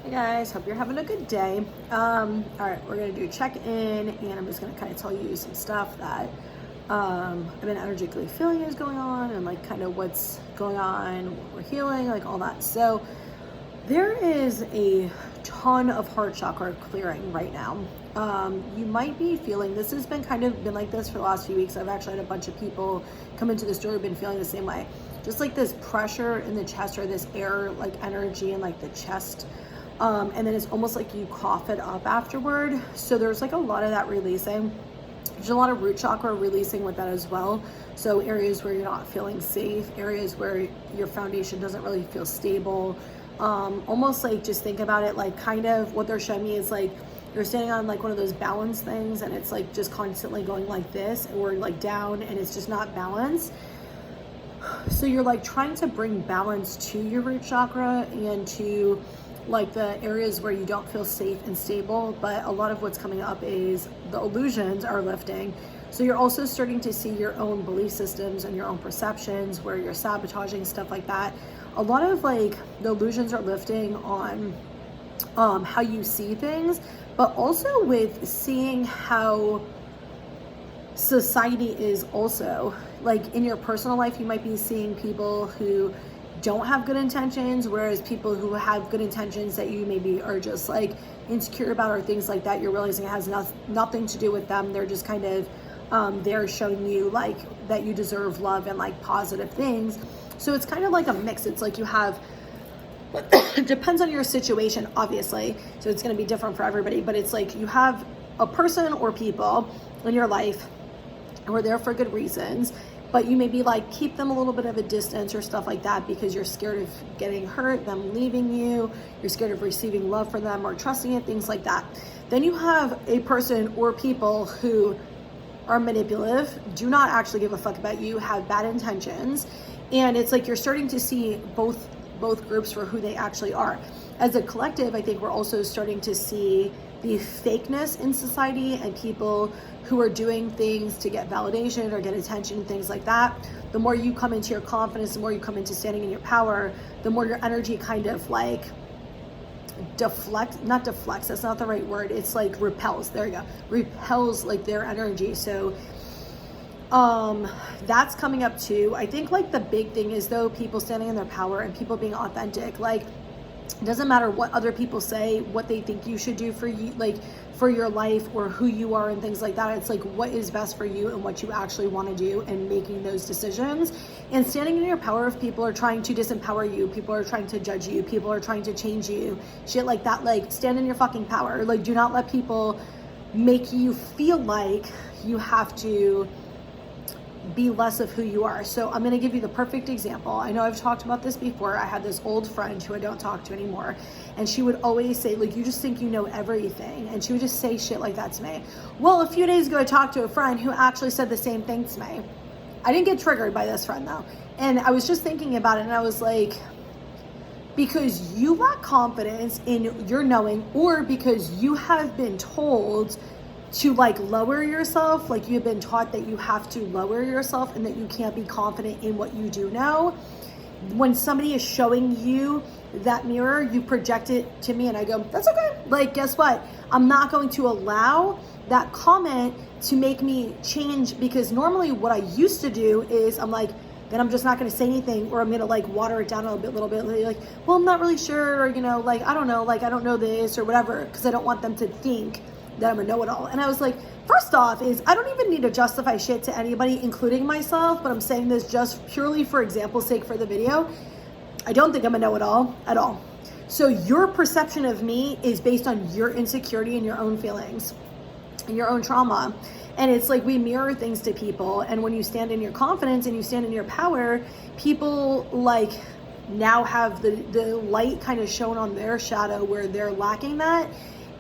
Hey guys, hope you're having a good day. All right, we're gonna do check-in, and I'm just gonna kind of tell you some stuff that I've been energetically feeling is going on, and like kind of what's going on, what we're healing, like all that. So there is a ton of heart chakra clearing right now. You might be feeling this has been been like this for the last few weeks. I've actually had a bunch of people come into the store who've been feeling the same way. Just like this pressure in the chest, or this air like energy in like the chest. And then it's almost like you cough it up afterward. So there's like a lot of that releasing. There's a lot of root chakra releasing with that as well. So areas where you're not feeling safe, areas where your foundation doesn't really feel stable. Almost like, just think about it like kind of what they're showing me is like you're standing on like one of those balance things, and it's like just constantly going like this or like down, and it's just not balanced. So you're like trying to bring balance to your root chakra and to like the areas where you don't feel safe and stable, but a lot of what's coming up is the illusions are lifting. So you're also starting to see your own belief systems and your own perceptions where you're sabotaging stuff like that. A lot of like the illusions are lifting on how you see things, but also with seeing how society is also. Like in your personal life, you might be seeing people who don't have good intentions, whereas people who have good intentions that you maybe are just like insecure about or things like that, you're realizing it has nothing to do with them. They're just kind of they're showing you like that you deserve love and like positive things. So it's kind of like a mix. It's like you have it depends on your situation, obviously, so it's going to be different for everybody, but it's like you have a person or people in your life who are there for good reasons, but you maybe like keep them a little bit of a distance or stuff like that because you're scared of getting hurt, them leaving you, you're scared of receiving love from them or trusting it, things like that. Then you have a person or people who are manipulative, do not actually give a fuck about you, have bad intentions, and it's like you're starting to see both groups for who they actually are. As a collective, I think we're also starting to see the fakeness in society and people who are doing things to get validation or get attention, things like that. The more you come into your confidence, the more you come into standing in your power, the more your energy kind of like not deflects, that's not the right word, it's like repels, there you go, repels like their energy. So that's coming up too. I think like the big thing is though, people standing in their power and people being authentic. Like it doesn't matter what other people say, what they think you should do for you, like for your life or who you are and things like that. It's like what is best for you and what you actually want to do and making those decisions. And standing in your power, if people are trying to disempower you, people are trying to judge you, people are trying to change you, shit like that, like stand in your fucking power. Like do not let people make you feel like you have to be less of who you are. So I'm going to give you the perfect example. I know I've talked about this before. I had this old friend who I don't talk to anymore, and she would always say like, you just think you know everything, and she would just say shit like that to me. Well, a few days ago I talked to a friend who actually said the same thing to me. I didn't get triggered by this friend though, and I was just thinking about it, and I was like, because you lack confidence in your knowing, or because you have been told to like lower yourself, like you've been taught that you have to lower yourself and that you can't be confident in what you do know. When somebody is showing you that mirror, you project it to me, and I go, that's okay. Like, guess what? I'm not going to allow that comment to make me change, because normally what I used to do is I'm like, then I'm just not going to say anything, or I'm going to like water it down a little bit, like, well, I'm not really sure, or you know, like, I don't know, like, I don't know this or whatever, because I don't want them to think that I'm a know-it-all. And I was like, first off is I don't even need to justify shit to anybody, including myself, but I'm saying this just purely for example's sake for the video. I don't think I'm a know-it-all at all. So your perception of me is based on your insecurity and your own feelings and your own trauma. And it's like we mirror things to people, and when you stand in your confidence and you stand in your power, people like now have the light kind of shown on their shadow where they're lacking that.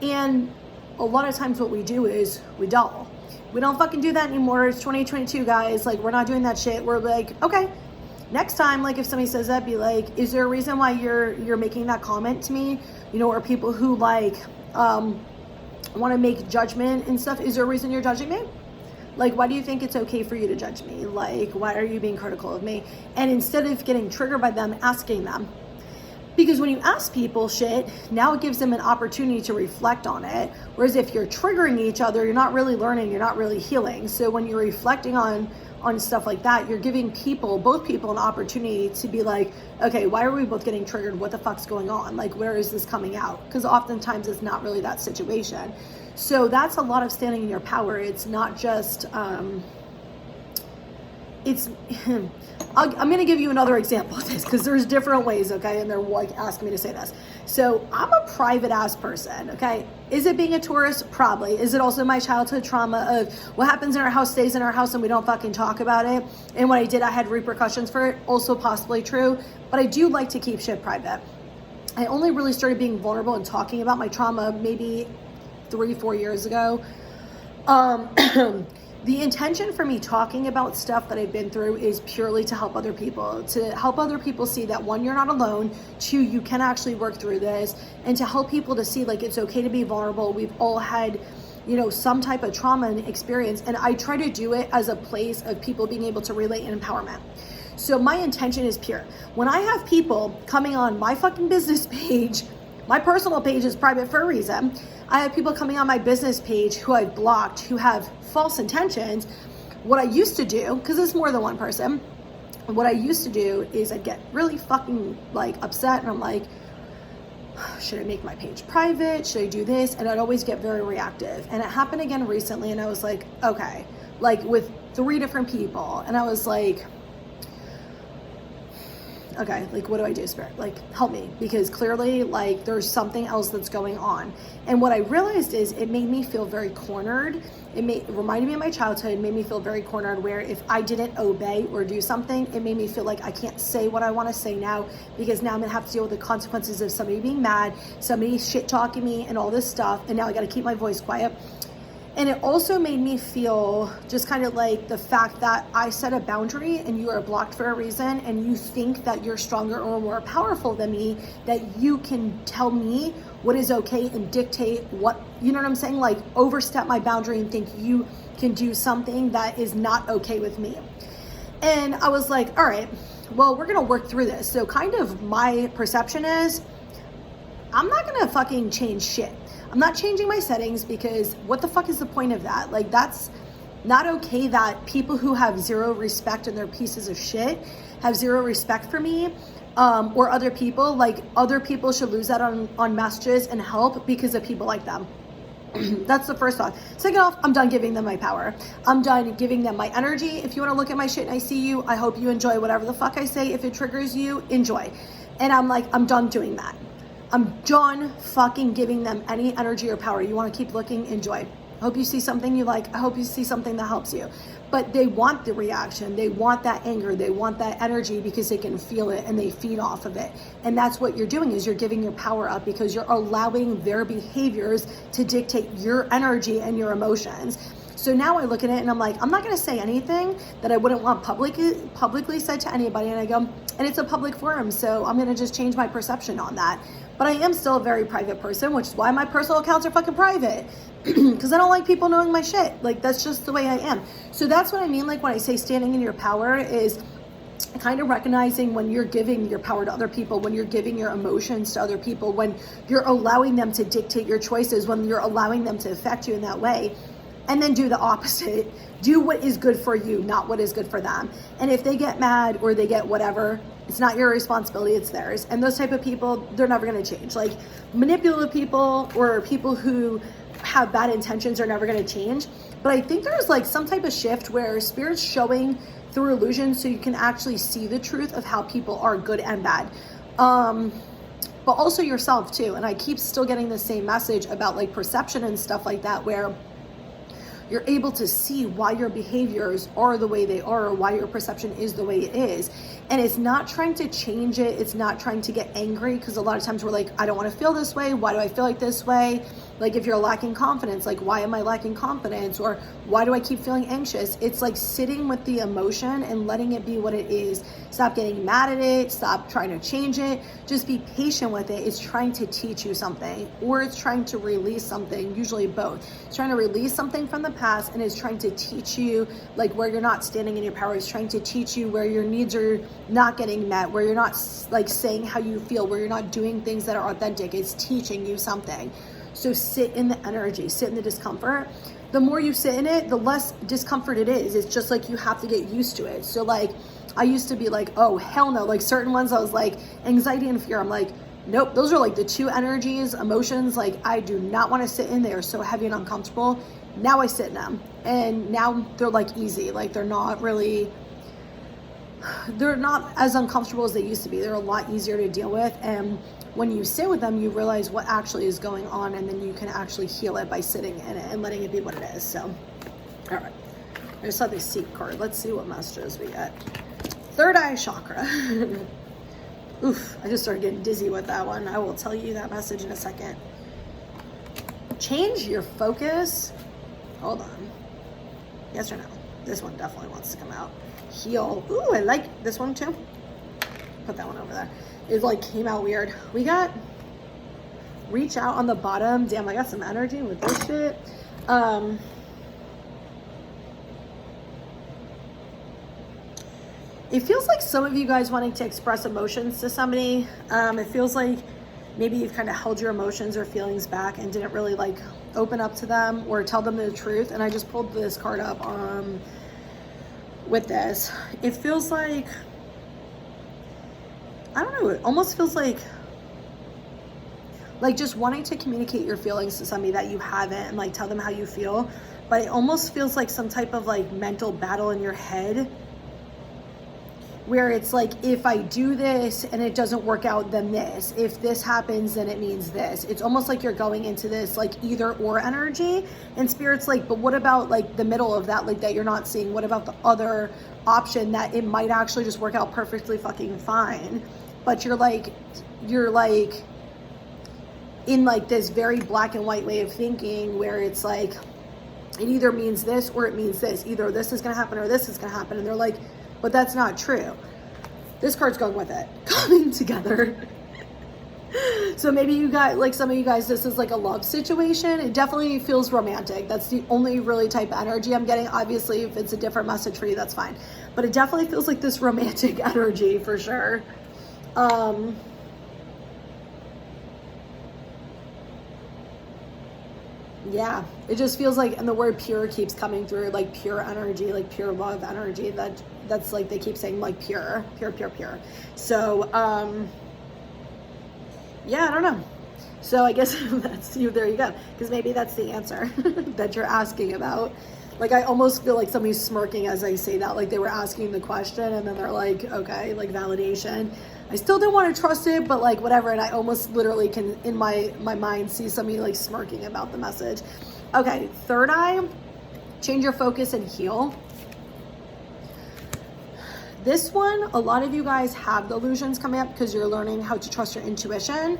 And a lot of times what we do is we dull. We don't fucking do that anymore. It's 2022, guys. Like, we're not doing that shit. We're like, okay, next time, like if somebody says that, be like, is there a reason why you're making that comment to me? You know, or people who like want to make judgment and stuff. Is there a reason you're judging me? Like, why do you think it's okay for you to judge me? Like, why are you being critical of me? And instead of getting triggered by them, asking them. Because when you ask people shit, now it gives them an opportunity to reflect on it. Whereas if you're triggering each other, you're not really learning, you're not really healing. So when you're reflecting on stuff like that, you're giving both people an opportunity to be like, okay, why are we both getting triggered? What the fuck's going on? Like, where is this coming out? Because oftentimes it's not really that situation. So that's a lot of standing in your power. It's not just, I'm going to give you another example of this because there's different ways, okay? And they're like asking me to say this. So I'm a private ass person, okay? Is it being a tourist? Probably. Is it also my childhood trauma of what happens in our house stays in our house and we don't fucking talk about it? And when I did, I had repercussions for it. Also possibly true. But I do like to keep shit private. I only really started being vulnerable and talking about my trauma maybe 3-4 years ago. The intention for me talking about stuff that I've been through is purely to help other people see that, one, you're not alone, two, you can actually work through this, and to help people to see like it's okay to be vulnerable. We've all had, some type of trauma and experience, and I try to do it as a place of people being able to relate and empowerment. So my intention is pure. When I have people coming on my fucking business page, my personal page is private for a reason. I have people coming on my business page who I've blocked, who have false intentions. What I used to do, because it's more than one person, what I used to do is I'd get really fucking like upset and I'm like, should I make my page private? Should I do this? And I'd always get very reactive. And it happened again recently and I was like, okay, like with 3 different people. And I was like, okay, like what do I do, Spirit? Like help me, because clearly like there's something else that's going on. And what I realized is it made me feel very cornered. It reminded me of my childhood. It made me feel very cornered, where if I didn't obey or do something, it made me feel like I can't say what I want to say now, because now I'm gonna have to deal with the consequences of somebody being mad, somebody shit talking me and all this stuff, and now I got to keep my voice quiet. And it also made me feel just kind of like the fact that I set a boundary and you are blocked for a reason, and you think that you're stronger or more powerful than me, that you can tell me what is okay and dictate what, you know what I'm saying? Like overstep my boundary and think you can do something that is not okay with me. And I was like, all right, well, we're going to work through this. So kind of my perception is I'm not going to fucking change shit. I'm not changing my settings, because what the fuck is the point of that? Like, that's not okay that people who have zero respect and they're pieces of shit have zero respect for me, or other people. Like, other people should lose that on messages and help because of people like them. That's the first thought. Second off, I'm done giving them my power. I'm done giving them my energy. If you want to look at my shit and I see you, I hope you enjoy whatever the fuck I say. If it triggers you, enjoy. And I'm like, I'm done doing that. I'm done fucking giving them any energy or power. You want to keep looking, enjoy. I hope you see something you like. I hope you see something that helps you. But they want the reaction. They want that anger. They want that energy because they can feel it and they feed off of it. And that's what you're doing, is you're giving your power up because you're allowing their behaviors to dictate your energy and your emotions. So now I look at it and I'm like, I'm not going to say anything that I wouldn't want publicly said to anybody. And I go, and it's a public forum, so I'm going to just change my perception on that. But I am still a very private person, which is why my personal accounts are fucking private. Because I don't like people knowing my shit. Like, that's just the way I am. So that's what I mean, like when I say standing in your power, is kind of recognizing when you're giving your power to other people, when you're giving your emotions to other people, when you're allowing them to dictate your choices, when you're allowing them to affect you in that way. And then do the opposite. Do what is good for you, not what is good for them. And if they get mad or they get whatever, it's not your responsibility, it's theirs. And those type of people, they're never going to change. Like, manipulative people or people who have bad intentions are never going to change. But I think there's like some type of shift where Spirit's showing through illusion so you can actually see the truth of how people are good and bad. But also yourself too. And I keep still getting the same message about like perception and stuff like that, where you're able to see why your behaviors are the way they are, or why your perception is the way it is. And it's not trying to change it. It's not trying to get angry, because a lot of times we're like, I don't want to feel this way. Why do I feel like this way? Like if you're lacking confidence, like why am I lacking confidence? Or why do I keep feeling anxious? It's like sitting with the emotion and letting it be what it is. Stop getting mad at it. Stop trying to change it. Just be patient with it. It's trying to teach you something, or it's trying to release something, usually both. It's trying to release something from the past, and it's trying to teach you like where you're not standing in your power. It's trying to teach you where your needs are not getting met, where you're not like saying how you feel, where you're not doing things that are authentic. It's teaching you something. So sit in the energy, sit in the discomfort. The more you sit in it, the less discomfort it is. It's just like you have to get used to it. So like I used to be like, oh hell no, like certain ones I was like anxiety and fear. I'm like, nope, those are like the two energies, emotions, like I do not want to sit in there, so heavy and uncomfortable. Now I sit in them, and now they're like easy. Like they're not as uncomfortable as they used to be. They're a lot easier to deal with, and when you sit with them, you realize what actually is going on, and then you can actually heal it by sitting in it and letting it be what it is. So, all right, I just saw the seat card. Let's see what messages we get. Third eye chakra. Oof, I just started getting dizzy with that one. I will tell you that message in a second. Change your focus. Hold on. Yes or no? This one definitely wants to come out. Heal. Ooh, I like this one too. Put that one over there. It like came out weird. We got reach out on the bottom. Damn, I got some energy with this shit. It feels like some of you guys wanting to express emotions to somebody. It feels like maybe you've kind of held your emotions or feelings back and didn't really like open up to them or tell them the truth. And I just pulled this card up with this. It feels like, I don't know, it almost feels like just wanting to communicate your feelings to somebody that you haven't and like tell them how you feel. But it almost feels like some type of like mental battle in your head, where it's like, if I do this and it doesn't work out, then this. If this happens, then it means this. It's almost like you're going into this like either or energy, and Spirit's like, but what about like the middle of that, like that you're not seeing? What about the other option that it might actually just work out perfectly fucking fine? But you're like in like this very black and white way of thinking, where it's like, it either means this or it means this. Either this is gonna happen or this is gonna happen. And they're like, but that's not true. This card's going with it. Coming together. So maybe you got, like some of you guys, this is like a love situation. It definitely feels romantic. That's the only really type of energy I'm getting. Obviously, if it's a different message for you, that's fine. But it definitely feels like this romantic energy for sure. Yeah, it just feels like, and the word pure keeps coming through, like pure energy, like pure love energy. That's like, they keep saying like pure. So, yeah, I don't know. So I guess that's you. There you go. Because maybe that's the answer that you're asking about. Like, I almost feel like somebody's smirking as I say that, like they were asking the question and then they're like, okay, like validation. I still don't want to trust it, but like whatever. And I almost literally can, in my mind, see somebody like smirking about the message. Okay, third eye, change your focus and heal. This one, a lot of you guys have the illusions coming up because you're learning how to trust your intuition.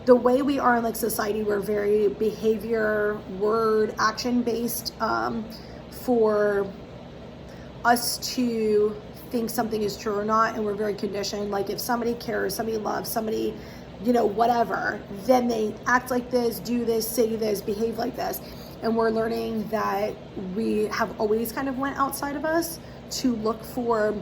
The way we are in like society, we're very behavior, word, action based, for us to think something is true or not. And we're very conditioned. Like if somebody cares, somebody loves, somebody, you know, whatever, then they act like this, do this, say this, behave like this. And we're learning that we have always kind of went outside of us to look for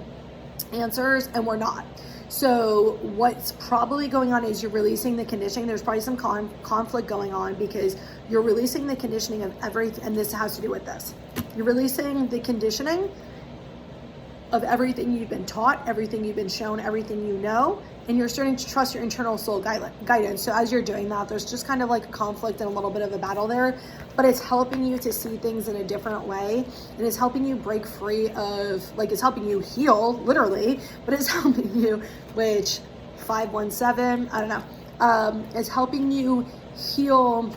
answers, and we're not. So what's probably going on is you're releasing the conditioning. There's probably some conflict going on because you're releasing the conditioning of everything, and this has to do with this. You're releasing the conditioning of everything you've been taught, everything you've been shown, everything you know, and you're starting to trust your internal soul guidance. So as you're doing that, there's just kind of like a conflict and a little bit of a battle there, but it's helping you to see things in a different way, and it's helping you break free of, like, it's helping you heal, literally, but it's helping you, which 517, I don't know, it's helping you heal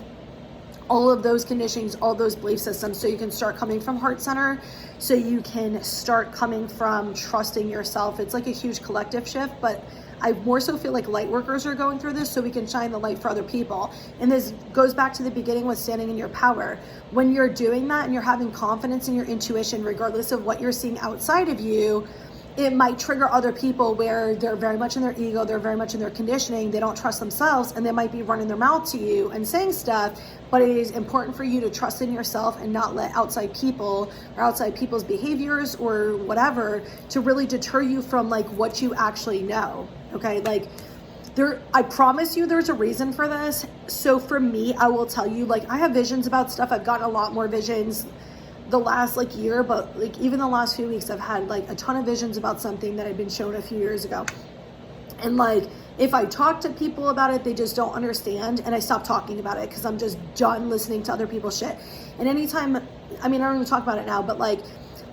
all of those conditionings, all those belief systems, so you can start coming from heart center, so you can start coming from trusting yourself. It's like a huge collective shift, but I more so feel like light workers are going through this so we can shine the light for other people. And this goes back to the beginning with standing in your power. When you're doing that and you're having confidence in your intuition, regardless of what you're seeing outside of you, it might trigger other people where they're very much in their ego, they're very much in their conditioning, they don't trust themselves, and they might be running their mouth to you and saying stuff. But it is important for you to trust in yourself and not let outside people or outside people's behaviors or whatever to really deter you from like what you actually know. Okay, like I promise you there's a reason for this. So for me, I will tell you, like, I have visions about stuff. I've gotten a lot more visions the last like year, but like even the last few weeks I've had like a ton of visions about something that I'd been shown a few years ago. And like if I talk to people about it, they just don't understand, and I stop talking about it because I'm just done listening to other people's shit. And anytime, I mean, I don't even talk about it now, but like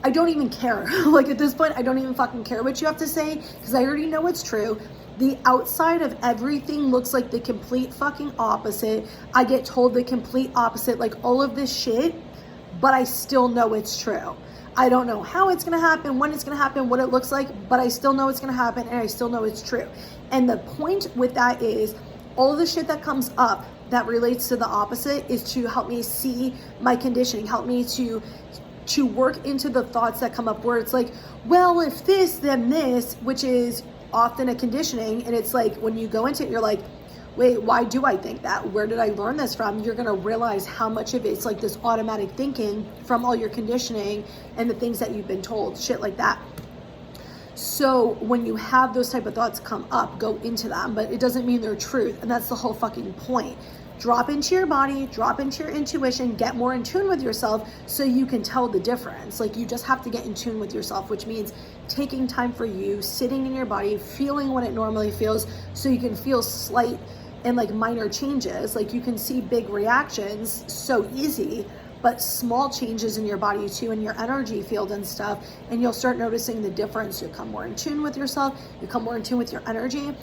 I don't even care. Like at this point I don't even fucking care what you have to say because I already know it's true. The outside of everything looks like the complete fucking opposite. I get told the complete opposite, like all of this shit, but I still know it's true. I don't know how it's gonna happen, when it's gonna happen, what it looks like, but I still know it's gonna happen and I still know it's true. And the point with that is all the shit that comes up that relates to the opposite is to help me see my conditioning, help me to work into the thoughts that come up where it's like, well, if this, then this, which is often a conditioning. And it's like, when you go into it, you're like, wait, why do I think that? Where did I learn this from? You're gonna realize how much of it's like this automatic thinking from all your conditioning and the things that you've been told, shit like that. So when you have those type of thoughts come up, go into them, but it doesn't mean they're truth. And that's the whole fucking point. Drop into your body, drop into your intuition, get more in tune with yourself so you can tell the difference. Like you just have to get in tune with yourself, which means taking time for you, sitting in your body, feeling what it normally feels so you can feel slight and like minor changes. Like you can see big reactions so easy, but small changes in your body too, in your energy field and stuff, and you'll start noticing the difference. You'll come more in tune with yourself, you come more in tune with your energy.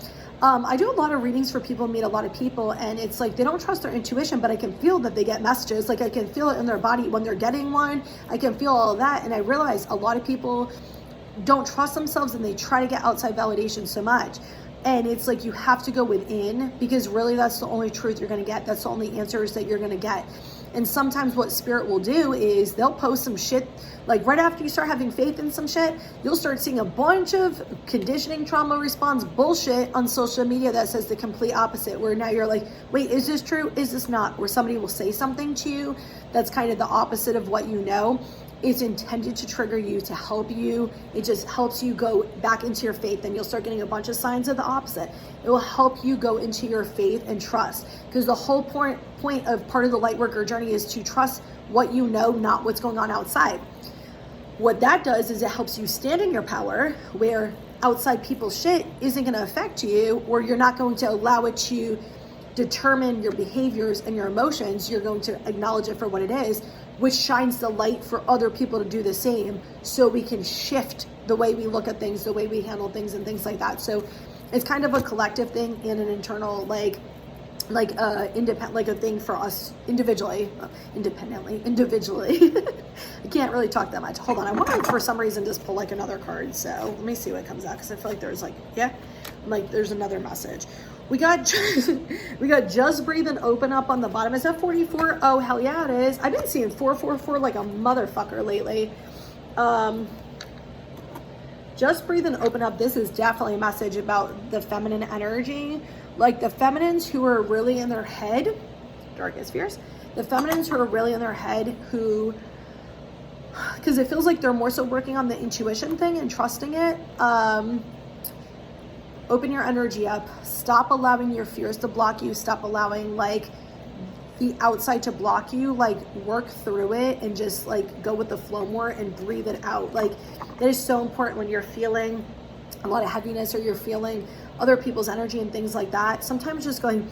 I do a lot of readings for people, meet a lot of people, and it's like they don't trust their intuition, but I can feel that they get messages. Like I can feel it in their body when they're getting one. I can feel all of that, and I realize a lot of people don't trust themselves and they try to get outside validation so much. And it's like you have to go within, because really that's the only truth you're going to get. That's the only answers that you're going to get. And sometimes what spirit will do is they'll post some shit, like right after you start having faith in some shit, you'll start seeing a bunch of conditioning trauma response bullshit on social media that says the complete opposite, where now you're like, wait, is this true? Is this not? Or somebody will say something to you that's kind of the opposite of what you know. It's intended to trigger you, to help you. It just helps you go back into your faith, and you'll start getting a bunch of signs of the opposite. It will help you go into your faith and trust, because the whole point of part of the light worker journey is to trust what you know, not what's going on outside. What that does is it helps you stand in your power, where outside people's shit isn't going to affect you, or you're not going to allow it to determine your behaviors and your emotions. You're going to acknowledge it for what it is, which shines the light for other people to do the same, so we can shift the way we look at things, the way we handle things, and things like that. So it's kind of a collective thing and an internal, independent, like a thing for us individually. I can't really talk that much. Hold on, I want to for some reason just pull like another card. So let me see what comes out, because I feel like there's there's another message. We got just breathe and open up on the bottom. Is that 44? Oh, hell yeah, it is. I've been seeing 444 like a motherfucker lately. Just breathe and open up. This is definitely a message about the feminine energy. Like the feminines who are really in their head, darkest fears. The feminines who are really in their head, who, because it feels like they're more so working on the intuition thing and trusting it. Open your energy up. Stop allowing your fears to block you. Stop allowing like the outside to block you. Like work through it and just like go with the flow more and breathe it out. Like that is so important when you're feeling a lot of heaviness, or you're feeling other people's energy and things like that. Sometimes just going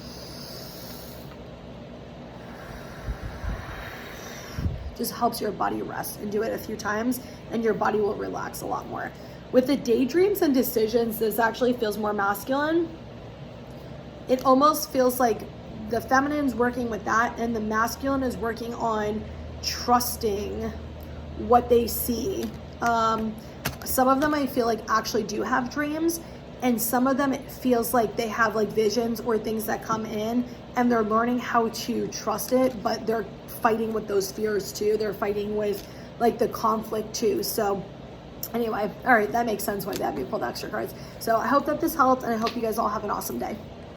just helps your body rest, and do it a few times and your body will relax a lot more. With the daydreams and decisions, this actually feels more masculine. It almost feels like the feminine's working with that, and the masculine is working on trusting what they see. Some of them I feel like actually do have dreams, And some of them, it feels like they have like visions or things that come in and they're learning how to trust it, but they're fighting with those fears too. They're fighting with like the conflict too. So anyway, all right, that makes sense why they have me pull the extra cards. So I hope that this helped, and I hope you guys all have an awesome day.